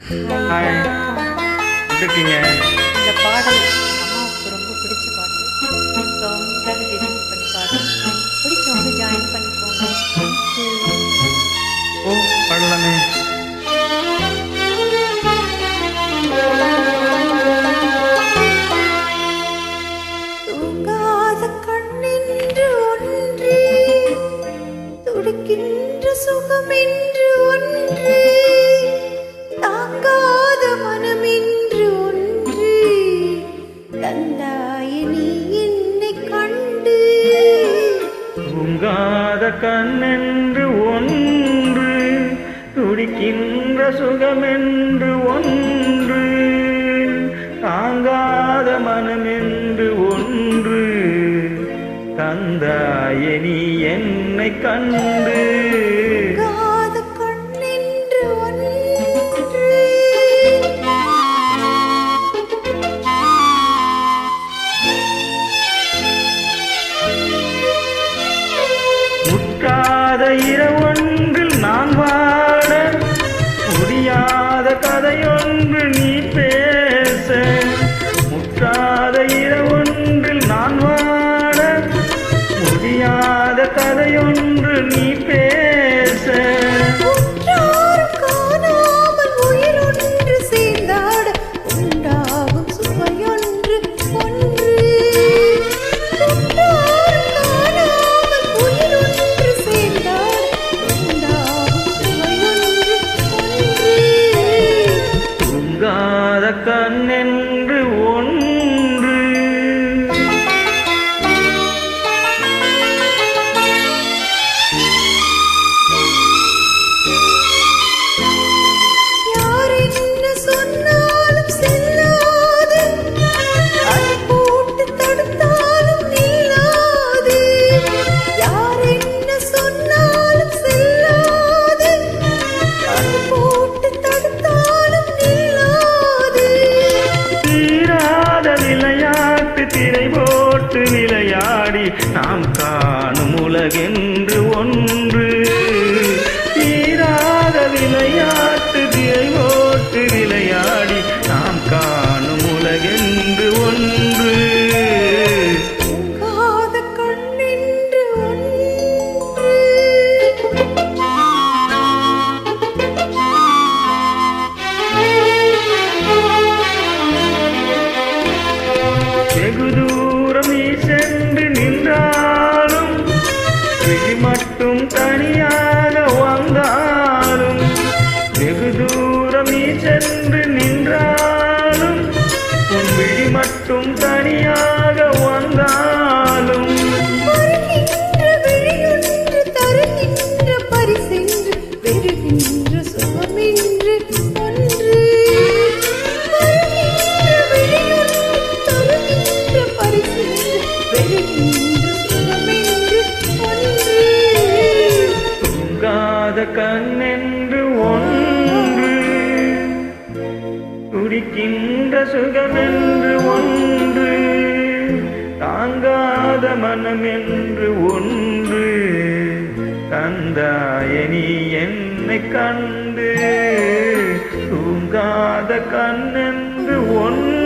Hi, எப்படி இருக்கீங்க? இந்த பாடல் அம்மாவுக்கு ரொம்ப பிடிச்ச பாட்டு. ஸோ அவங்களுக்காக டெடிகேட் பண்ணி பாடுறேன். பிடிச்சவங்க ஜாயின் பண்ணிக்கோங்க. ஓ, பாடலாமே. தூங்காத கண்ணென்று ஒன்று, துடிக்கின்ற சுகமென்று ஒன்று, தாங்காத மனமென்று ஒன்று, தந்தாயே நீ என்னை கண்டு. தூங்காத கண்ணென்று ஒன்று, துடிக்கின்ற சுகமென்று ஒன்று, தாங்காத மனமென்று ஒன்று, தந்தாயே நீ என்னை கண்டு. தூங்காத கண்ணென்று ஒன்று. முற்றாத இரவொன்றில் நான் வாட, முடியாத கதையொன்று நீ பேச. முற்றாத இரவொன்றில் நான் வாட, முடியாத கதையொன்று நீ பேச. உற்றாரும் காணாமல் உயிரொன்று சேர்ந்தாட, உண்டாகும் சுவையொன்று ஒன்று. உற்றாரும் காணாமல் உயிரொன்று சேர்ந்தாட, உண்டாகும் சுவையொன்று ஒன்று. தூங்காத கண்ணென்று ஒன்று. யார் என்ன சொன்னாலும் செல்லாது, அதை போட்டு தடுத்தாலும் நில்லாது. யார் என்ன சொன்னாலும் செல்லாது, அதை போட்டு தடுத்தாலும் நில்லாது. தீராத விளையாட்டு திரை போட்டு விளையாடி நாம் காணும் உலகென்று ஒன்று. தீராத விளையாட்டு திரை போட்டு விளையாடி நாம் காணும் உலகென்று ஒன்று. தூங்காத கண்ணென்று ஒன்று. வெகு தூரம் நீ சென்று நின்றாலும், விழி மட்டும் தனியாக வந்தாலும். வெகு தூரம் நீ சென்று நின்றாலும், உன் விழி மட்டும் தனியாக வந்தாலும். வருகின்ற விழியொன்று தருகின்ற பரிசென்று, பெறுகின்ற சுகமென்று ஒன்று. வருகின்ற விழியொன்று தருகின்ற பரிசென்று, பெறுகின்ற சுகமென்று ஒன்று. தூங்காத கண்ணென்று ஒன்று, துடிக்கின்ற சுகமென்று ஒன்று, தாங்காத மனமென்று ஒன்று, தந்தாயே நீ என்னை கண்டு. தூங்காத கண்ணென்று ஒன்று.